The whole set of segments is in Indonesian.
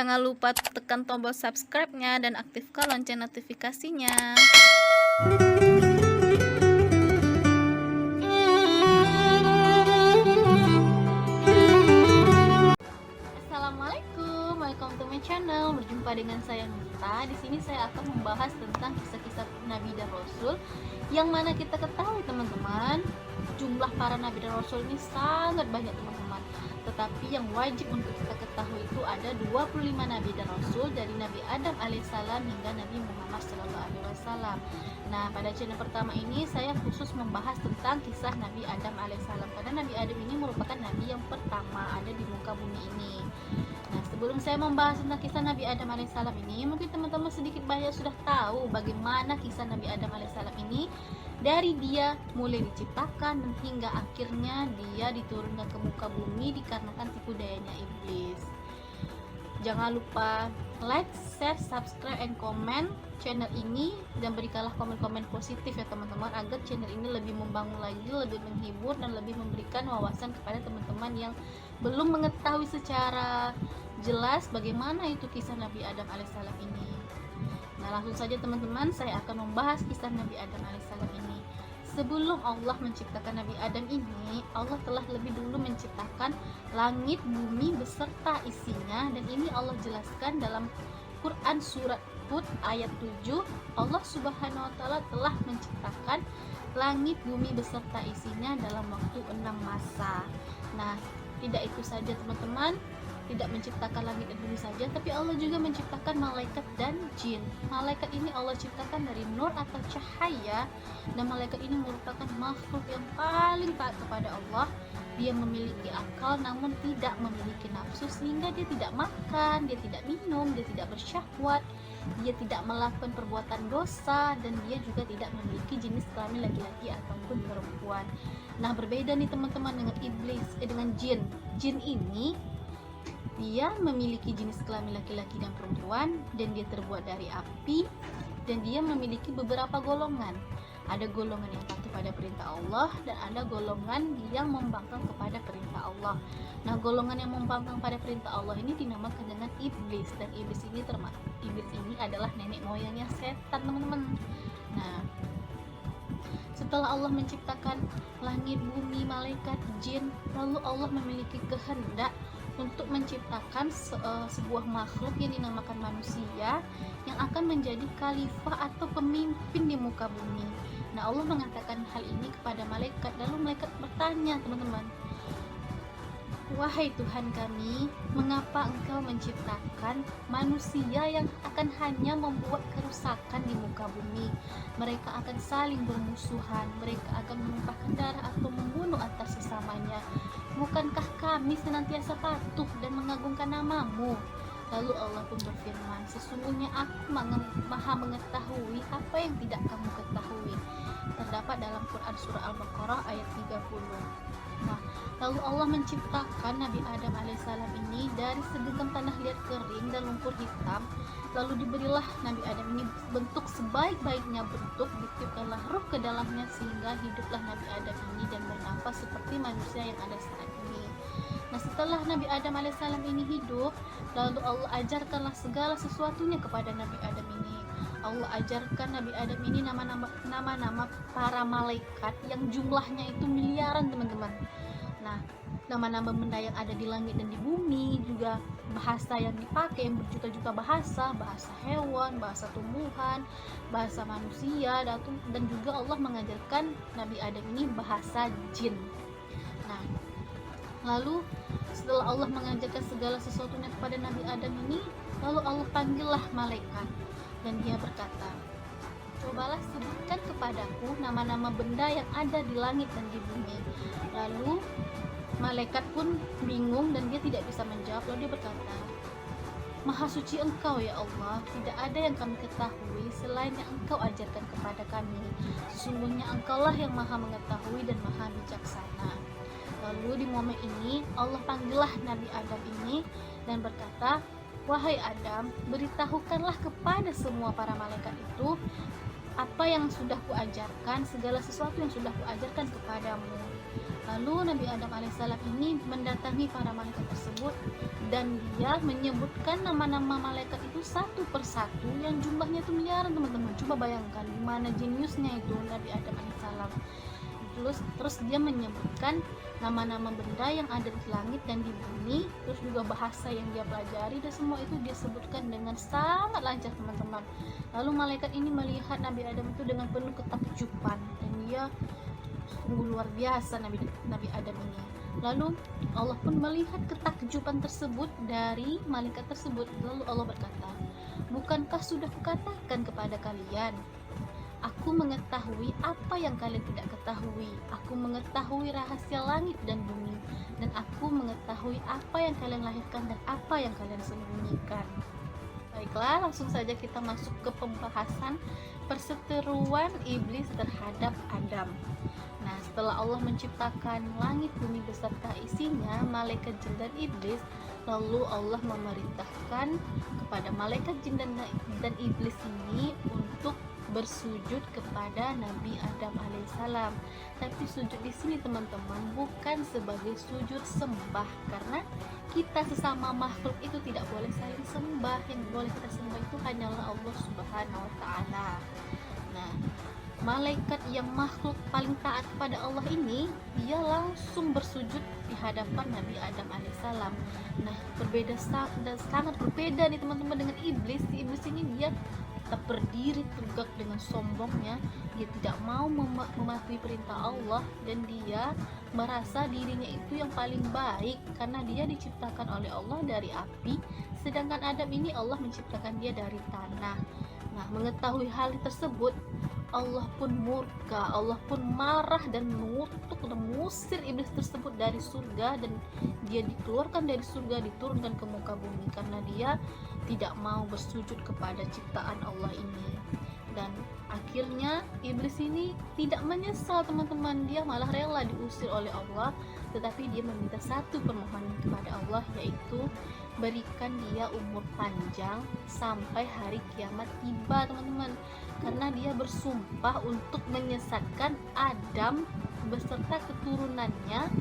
Jangan lupa tekan tombol subscribe-nya dan aktifkan lonceng notifikasinya. Assalamualaikum, welcome to my channel. Berjumpa dengan saya Nita. Di sini saya akan membahas tentang kisah-kisah Nabi dan Rasul, yang mana kita ketahui teman-teman, jumlah para Nabi dan Rasul ini sangat banyak teman-teman. Tetapi yang wajib untuk kita ketahui itu ada 25 Nabi dan Rasul, dari Nabi Adam alaihissalam hingga Nabi Muhammad SAW. Nah, pada channel pertama ini saya khusus membahas tentang kisah Nabi Adam alaihissalam, karena Nabi Adam ini merupakan Nabi yang pertama ada di muka bumi ini. Nah, sebelum saya membahas tentang kisah Nabi Adam alaihissalam ini, mungkin teman-teman sedikit banyak sudah tahu bagaimana kisah Nabi Adam alaihissalam ini, dari dia mulai diciptakan dan hingga akhirnya dia diturunkan ke muka bumi dikarenakan tipu dayanya iblis. Jangan lupa like, share, subscribe, and comment channel ini, dan berikanlah komen-komen positif ya teman-teman, agar channel ini lebih membangun lagi, lebih menghibur, dan lebih memberikan wawasan kepada teman-teman yang belum mengetahui secara jelas bagaimana itu kisah Nabi Adam alaihissalam ini. Nah, langsung saja teman-teman, saya akan membahas kisah Nabi Adam alaihissalam ini. Sebelum Allah menciptakan Nabi Adam ini, Allah telah lebih dulu menciptakan langit, bumi beserta isinya, dan ini Allah jelaskan dalam Quran surat Hud ayat 7. Allah Subhanahu wa taala telah menciptakan langit, bumi beserta isinya dalam waktu 6 masa. Nah, tidak itu saja teman-teman, tidak menciptakan langit dan bumi saja, tapi Allah juga menciptakan malaikat dan jin. Malaikat ini Allah ciptakan dari nur atau cahaya, dan malaikat ini merupakan makhluk yang paling taat kepada Allah. Dia memiliki akal namun tidak memiliki nafsu, sehingga dia tidak makan, dia tidak minum, dia tidak bersyahwat, dia tidak melakukan perbuatan dosa, dan dia juga tidak memiliki jenis kelamin laki-laki ataupun perempuan. Nah, berbeda nih teman-teman dengan iblis, dengan jin. Jin ini dia memiliki jenis kelamin laki-laki dan perempuan, dan dia terbuat dari api, dan dia memiliki beberapa golongan. Ada golongan yang patuh pada perintah Allah, dan ada golongan yang membangkang kepada perintah Allah. Nah, golongan yang membangkang pada perintah Allah ini dinamakan dengan iblis, dan iblis ini adalah nenek moyangnya setan teman-teman. Nah, setelah Allah menciptakan langit, bumi, malaikat, jin, lalu Allah memiliki kehendak untuk menciptakan sebuah makhluk yang dinamakan manusia, yang akan menjadi khalifah atau pemimpin di muka bumi. Nah, Allah mengatakan hal ini kepada malaikat, lalu malaikat bertanya teman-teman, "Wahai Tuhan kami, mengapa engkau menciptakan manusia yang akan hanya membuat kerusakan di muka bumi? Mereka akan saling bermusuhan, mereka akan menumpahkan darah atau membunuh antar sesamanya. Bukankah kami senantiasa patuh dan mengagungkan namamu?" Lalu Allah pun berfirman, "Sesungguhnya aku maha mengetahui apa yang tidak kamu ketahui." Terdapat dalam Quran surah Al-Baqarah ayat 30. Nah, lalu Allah menciptakan Nabi Adam alaihissalam ini dari segenggam tanah liat kering dan lumpur hitam. Lalu diberilah Nabi Adam ini bentuk sebaik-baiknya bentuk, ditiupkanlah ruh ke dalamnya, sehingga hiduplah Nabi Adam ini dan bernafas seperti manusia yang ada saat ini. Nah, setelah Nabi Adam alaihissalam ini hidup, lalu Allah ajarkanlah segala sesuatunya kepada Nabi Adam ini. Allah ajarkan Nabi Adam ini nama-nama para malaikat yang jumlahnya itu miliaran teman-teman. Nah, nama-nama benda yang ada di langit dan di bumi, juga bahasa yang dipakai yang berjuta-juta bahasa hewan, bahasa tumbuhan, bahasa manusia, dan juga Allah mengajarkan Nabi Adam ini bahasa jin. Nah, lalu setelah Allah mengajarkan segala sesuatunya kepada Nabi Adam ini, lalu Allah panggillah malaikat, dan dia berkata, "Cobalah sebutkan kepadaku nama-nama benda yang ada di langit dan di bumi." Lalu malaikat pun bingung dan dia tidak bisa menjawab. Lalu dia berkata, "Maha suci Engkau ya Allah, tidak ada yang kami ketahui selain yang Engkau ajarkan kepada kami. Sesungguhnya Engkaulah yang maha mengetahui dan maha bijaksana." Lalu di momen ini Allah panggillah Nabi Adam ini dan berkata, "Wahai Adam, beritahukanlah kepada semua para malaikat itu apa yang sudah kuajarkan, segala sesuatu yang sudah kuajarkan kepadamu. Lalu Nabi Adam alaihissalam ini mendatangi para malaikat tersebut, dan dia menyebutkan nama-nama malaikat itu satu persatu yang jumlahnya itu miliaran teman-teman. Coba bayangkan gimana jeniusnya itu Nabi Adam alaihissalam. Terus dia menyebutkan nama-nama benda yang ada di langit dan di bumi, terus juga bahasa yang dia pelajari, dan semua itu dia sebutkan dengan sangat lancar teman-teman. Lalu malaikat ini melihat Nabi Adam itu dengan penuh ketakjuban, dan dia sungguh luar biasa Nabi Adam ini. Lalu Allah pun melihat ketakjuban tersebut dari malaikat tersebut. Lalu Allah berkata, bukankah sudah kukatakan kepada kalian, aku mengetahui apa yang kalian tidak ketahui. Aku mengetahui rahasia langit dan bumi, dan aku mengetahui apa yang kalian lahirkan dan apa yang kalian sembunyikan. Baiklah, langsung saja kita masuk ke pembahasan perseteruan iblis terhadap Adam. Nah, setelah Allah menciptakan langit bumi beserta isinya, malaikat jin dan iblis, lalu Allah memerintahkan kepada malaikat jin dan iblis ini untuk bersujud kepada Nabi Adam alaihissalam. Tapi sujud di sini teman-teman bukan sebagai sujud sembah, karena kita sesama makhluk itu tidak boleh saling sembah. Yang boleh kita sembah itu hanyalah Allah Subhanahu wa taala. Nah, malaikat yang makhluk paling taat kepada Allah ini, dia langsung bersujud di hadapan Nabi Adam alaihissalam. Nah, sangat berbeda nih teman-teman dengan iblis. Si iblis ini dia tetap berdiri tegak dengan sombongnya. Dia tidak mau mematuhi perintah Allah, dan dia merasa dirinya itu yang paling baik karena dia diciptakan oleh Allah dari api, sedangkan Adam ini Allah menciptakan dia dari tanah. Nah, mengetahui hal tersebut, Allah pun murka, Allah pun marah dan mengutuk dan mengusir iblis tersebut dari surga, dan dia dikeluarkan dari surga, diturunkan ke muka bumi karena dia tidak mau bersujud kepada ciptaan Allah ini. Dan akhirnya iblis ini tidak menyesal teman-teman, dia malah rela diusir oleh Allah, tetapi dia meminta satu permohonan kepada Allah, yaitu berikan dia umur panjang sampai hari kiamat tiba teman-teman, karena dia bersumpah untuk menyesatkan Adam beserta keturunannya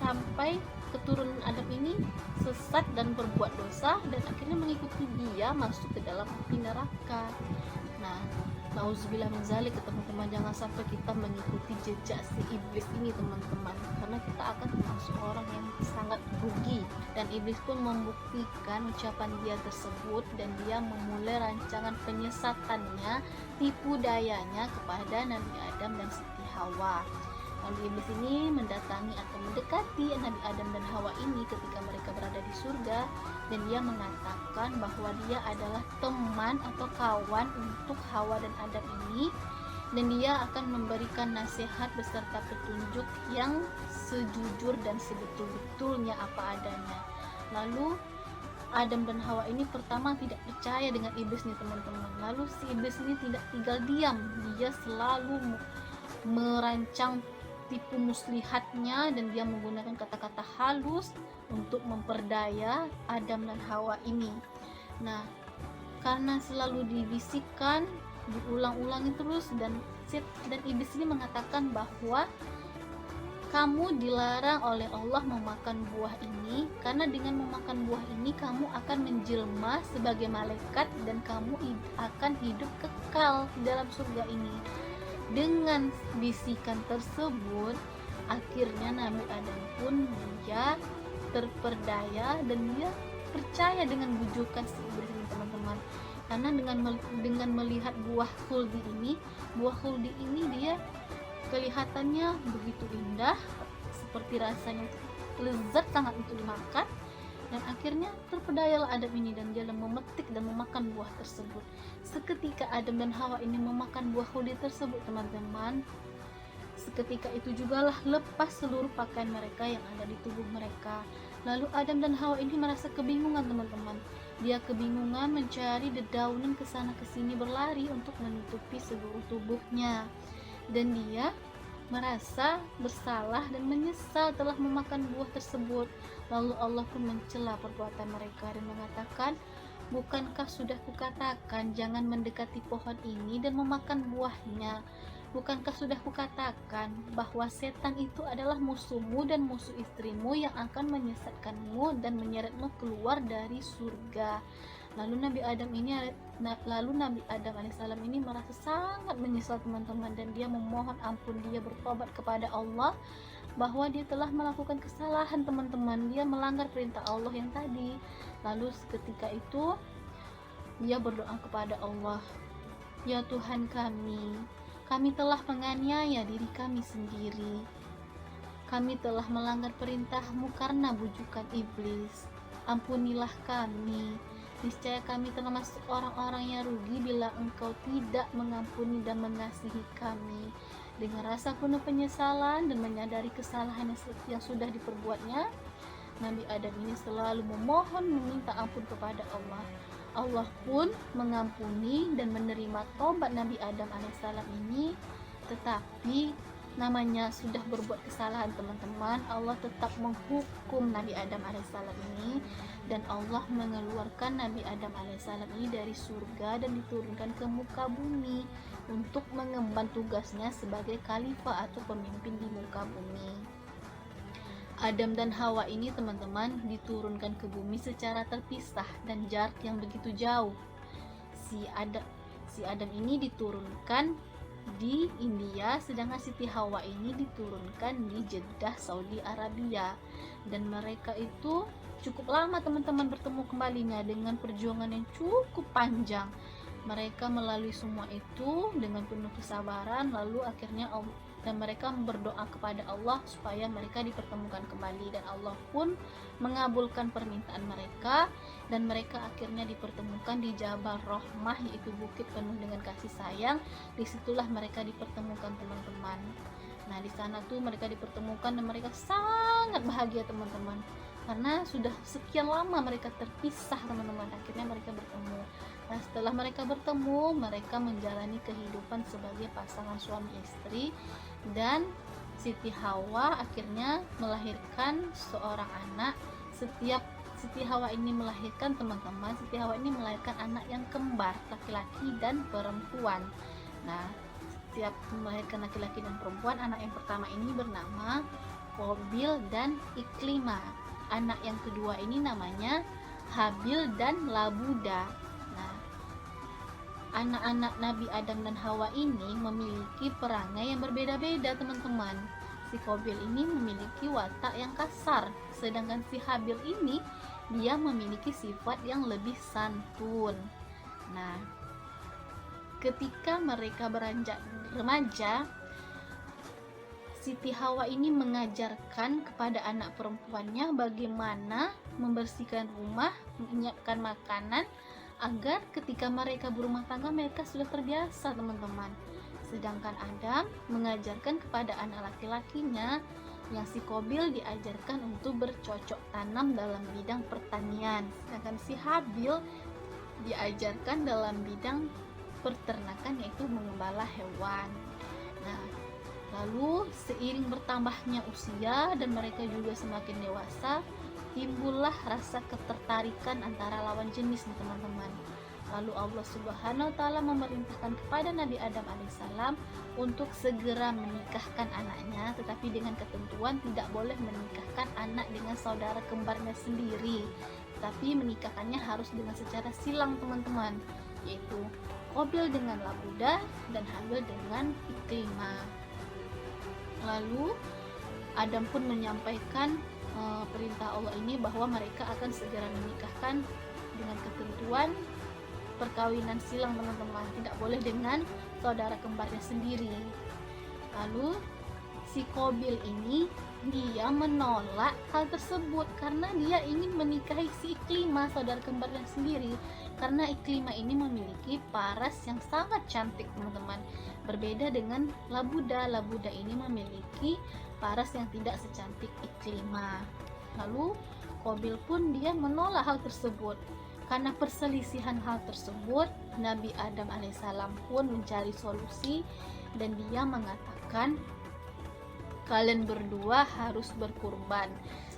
sampai keturunan Adam ini sesat dan berbuat dosa, dan akhirnya mengikuti dia masuk ke dalam api neraka. Nah, nauzubillah min zalik teman-teman, jangan sampai kita mengikuti jejak si iblis ini teman-teman, karena kita akan termasuk orang yang sangat rugi. Dan iblis pun membuktikan ucapan dia tersebut, dan dia memulai rancangan penyesatannya, tipu dayanya kepada Nabi Adam dan Siti Hawa. Lalu iblis ini mendatangi atau mendekati Nabi Adam dan Hawa ini ketika mereka berada di surga, dan dia mengatakan bahwa dia adalah teman atau kawan untuk Hawa dan Adam ini, dan dia akan memberikan nasihat beserta petunjuk yang sejujur dan sebetul-betulnya apa adanya. Lalu Adam dan Hawa ini pertama tidak percaya dengan iblis nih teman-teman. Lalu si iblis ini tidak tinggal diam, dia selalu merancang tipu muslihatnya, dan dia menggunakan kata-kata halus untuk memperdaya Adam dan Hawa ini. Nah, karena selalu dibisikkan, diulang-ulangi terus, dan iblis ini mengatakan bahwa kamu dilarang oleh Allah memakan buah ini, karena dengan memakan buah ini kamu akan menjelma sebagai malaikat dan kamu akan hidup kekal dalam surga ini. Dengan bisikan tersebut, akhirnya Nabi Adam pun dia terperdaya, dan dia percaya dengan bujukan si iblis ini teman-teman. Karena dengan melihat buah khuldi ini dia kelihatannya begitu indah, seperti rasanya lezat sangat untuk dimakan, dan akhirnya terpedayalah Adam ini, dan dia memetik dan memakan buah tersebut. Seketika Adam dan Hawa ini memakan buah khuldi tersebut teman-teman, seketika itu jugalah lepas seluruh pakaian mereka yang ada di tubuh mereka. Lalu Adam dan Hawa ini merasa kebingungan teman-teman. Dia kebingungan mencari dedaunan kesana kesini, berlari untuk menutupi seluruh tubuhnya, dan dia merasa bersalah dan menyesal telah memakan buah tersebut. Lalu Allah pun mencela perbuatan mereka dan mengatakan, Bukankah sudah kukatakan jangan mendekati pohon ini dan memakan buahnya? Bukankah sudah kukatakan bahwa setan itu adalah musuhmu dan musuh istrimu yang akan menyesatkanmu dan menyeretmu keluar dari surga? Lalu Nabi Adam alaihissalam ini merasa sangat menyesal teman-teman, dan dia memohon ampun, dia bertobat kepada Allah bahwa dia telah melakukan kesalahan teman-teman, dia melanggar perintah Allah yang tadi. Lalu seketika itu dia berdoa kepada Allah, ya Tuhan kami telah menganiaya diri kami sendiri, kami telah melanggar perintah-Mu karena bujukan iblis, ampunilah kami, niscaya kami termasuk orang-orang yang rugi bila Engkau tidak mengampuni dan mengasihi kami. Dengan rasa penuh penyesalan dan menyadari kesalahan yang sudah diperbuatnya, Nabi Adam ini selalu memohon meminta ampun kepada Allah. Allah pun mengampuni dan menerima tobat Nabi Adam alaihissalam ini. Tetapi namanya sudah berbuat kesalahan teman-teman, Allah tetap menghukum Nabi Adam alaihissalam ini, dan Allah mengeluarkan Nabi Adam alaihissalam ini dari surga dan diturunkan ke muka bumi untuk mengemban tugasnya sebagai khalifah atau pemimpin di muka bumi. Adam dan Hawa ini teman-teman diturunkan ke bumi secara terpisah dan jarak yang begitu jauh. Si Adam ini diturunkan di India, sedangkan Siti Hawa ini diturunkan di Jeddah, Saudi Arabia. Dan mereka itu cukup lama teman-teman bertemu kembalinya dengan perjuangan yang cukup panjang. Mereka melalui semua itu dengan penuh kesabaran, lalu akhirnya dan mereka berdoa kepada Allah supaya mereka dipertemukan kembali, dan Allah pun mengabulkan permintaan mereka, dan mereka akhirnya dipertemukan di Jabal Rahmah, yaitu bukit penuh dengan kasih sayang. Disitulah mereka dipertemukan teman-teman. Nah, di sana tuh mereka dipertemukan dan mereka sangat bahagia teman-teman, karena sudah sekian lama mereka terpisah teman-teman. Akhirnya mereka bertemu. Nah, setelah mereka bertemu, mereka menjalani kehidupan sebagai pasangan suami istri, dan Siti Hawa akhirnya melahirkan seorang anak. Setiap Siti Hawa ini melahirkan teman-teman, Siti Hawa ini melahirkan anak yang kembar, laki-laki dan perempuan. Nah, setiap melahirkan laki-laki dan perempuan, anak yang pertama ini bernama Qabil dan Iklimah. Anak yang kedua ini namanya Habil dan Labuda. Nah, anak-anak Nabi Adam dan Hawa ini memiliki perangai yang berbeda-beda teman-teman. Si Qabil ini memiliki watak yang kasar, sedangkan si Habil ini dia memiliki sifat yang lebih santun. Nah, ketika mereka beranjak remaja, Siti Hawa ini mengajarkan kepada anak perempuannya bagaimana membersihkan rumah, menyiapkan makanan, agar ketika mereka berumah tangga mereka sudah terbiasa teman-teman. Sedangkan Adam mengajarkan kepada anak laki-lakinya, yang si Qabil diajarkan untuk bercocok tanam dalam bidang pertanian, sedangkan si Habil diajarkan dalam bidang peternakan, yaitu mengembala hewan. Nah, lalu seiring bertambahnya usia dan mereka juga semakin dewasa, timbullah rasa ketertarikan antara lawan jenis nih teman-teman. Lalu Allah Subhanahu wa taala memerintahkan kepada Nabi Adam alaihissalam untuk segera menikahkan anaknya, tetapi dengan ketentuan tidak boleh menikahkan anak dengan saudara kembarnya sendiri, tapi menikahkannya harus dengan secara silang teman-teman, yaitu Qabil dengan Labuda dan Habil dengan Iklimah. Lalu Adam pun menyampaikan perintah Allah ini bahwa mereka akan segera menikahkan dengan ketentuan perkawinan silang teman-teman, tidak boleh dengan saudara kembarnya sendiri. Lalu si Qabil ini dia menolak hal tersebut karena dia ingin menikahi si Iklimah, saudara kembarnya sendiri, karena Iklimah ini memiliki paras yang sangat cantik teman-teman, berbeda dengan Labuda. Labuda ini memiliki paras yang tidak secantik Iklimah. Lalu Qabil pun dia menolak hal tersebut. Karena perselisihan hal tersebut, Nabi Adam alaihissalam pun mencari solusi, dan dia mengatakan, kalian berdua harus berkurban.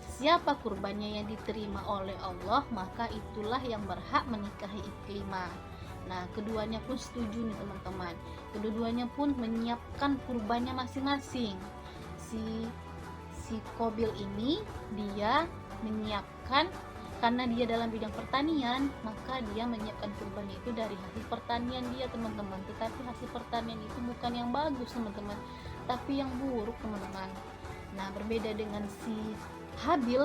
Si siapa kurbannya yang diterima oleh Allah, maka itulah yang berhak menikahi Iklimah. Nah, keduanya pun setuju nih teman-teman. Keduanya pun menyiapkan kurbannya masing-masing. Si Qabil ini dia menyiapkan, karena dia dalam bidang pertanian, maka dia menyiapkan kurbannya itu dari hasil pertanian dia teman-teman. Tetapi hasil pertanian itu bukan yang bagus teman-teman, tapi yang buruk teman-teman. Nah, berbeda dengan si Habil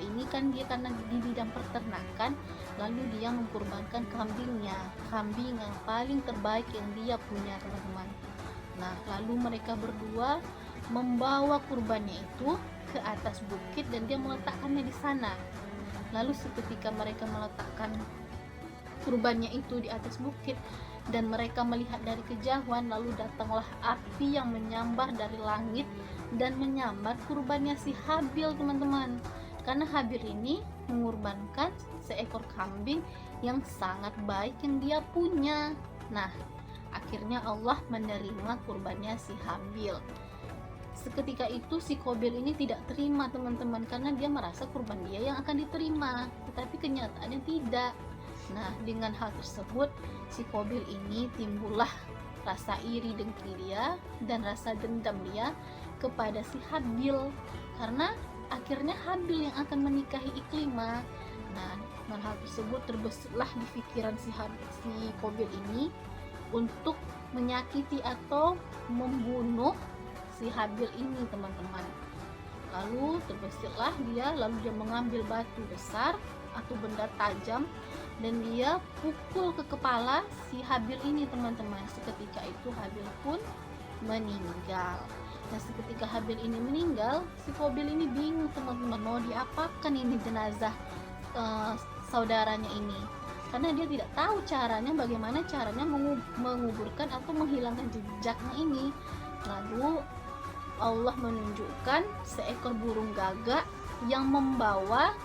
ini kan dia karena di bidang peternakan, lalu dia mengkurbankan kambingnya, kambing yang paling terbaik yang dia punya teman-teman. Nah, lalu mereka berdua membawa kurbannya itu ke atas bukit dan dia meletakkannya di sana. Lalu seketika mereka meletakkan kurbannya itu di atas bukit dan mereka melihat dari kejauhan, lalu datanglah api yang menyambar dari langit dan menyambar kurbannya si Habil teman-teman. Karena Habil ini mengorbankan seekor kambing yang sangat baik yang dia punya. Nah, akhirnya Allah menerima kurbannya si Habil. Seketika itu si Qabil ini tidak terima teman-teman, karena dia merasa kurban dia yang akan diterima, tetapi kenyataannya tidak. Nah, dengan hal tersebut si Qabil ini timbullah rasa iri dengki dia dan rasa dendam dia kepada si Habil, karena akhirnya Habil yang akan menikahi Iklimah. Nah, dengan hal tersebut terbesarlah di pikiran si Qabil ini untuk menyakiti atau membunuh si Habil ini teman-teman. Lalu terbesarlah dia, lalu dia mengambil batu besar atau benda tajam dan dia pukul ke kepala si Habil ini teman-teman. Seketika itu Habil pun meninggal. Nah, seketika Habil ini meninggal, si Qabil ini bingung teman-teman, mau diapakan ini jenazah saudaranya ini, karena dia tidak tahu caranya, bagaimana caranya menguburkan atau menghilangkan jejaknya ini. Lalu Allah menunjukkan seekor burung gagak yang membawa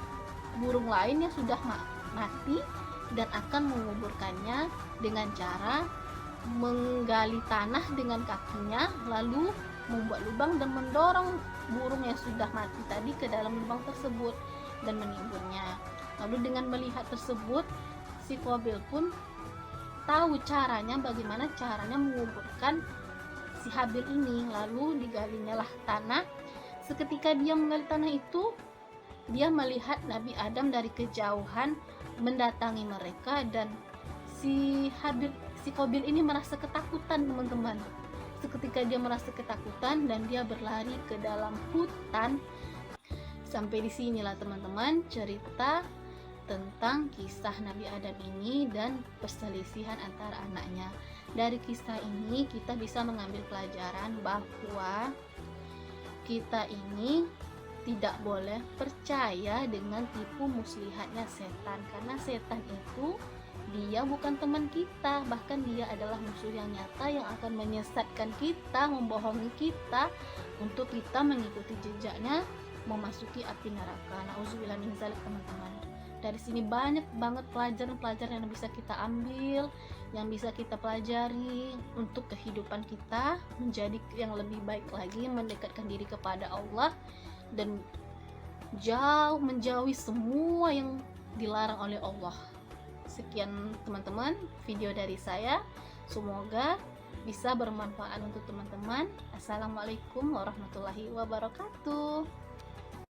burung lain yang sudah mati dan akan menguburkannya dengan cara menggali tanah dengan kakinya, lalu membuat lubang dan mendorong burung yang sudah mati tadi ke dalam lubang tersebut dan menimbunnya. Lalu dengan melihat tersebut, si Qabil pun tahu caranya, bagaimana caranya menguburkan si Habil ini. Lalu digalinya lah tanah. Seketika dia menggali tanah itu, dia melihat Nabi Adam dari kejauhan mendatangi mereka dan si Qabil ini merasa ketakutan teman-teman. Seketika dia merasa ketakutan dan dia berlari ke dalam hutan. Sampai di sinilah teman-teman cerita tentang kisah Nabi Adam ini dan perselisihan antara anaknya. Dari kisah ini kita bisa mengambil pelajaran bahwa kita ini tidak boleh percaya dengan tipu muslihatnya setan, karena setan itu dia bukan teman kita, bahkan dia adalah musuh yang nyata yang akan menyesatkan kita, membohongi kita untuk kita mengikuti jejaknya memasuki api neraka. Nauzubillah min dzalik teman-teman. Dari sini banyak banget pelajaran-pelajaran yang bisa kita ambil, yang bisa kita pelajari untuk kehidupan kita menjadi yang lebih baik lagi, mendekatkan diri kepada Allah dan menjauhi semua yang dilarang oleh Allah. Sekian teman-teman video dari saya, semoga bisa bermanfaat untuk teman-teman. Assalamualaikum warahmatullahi wabarakatuh.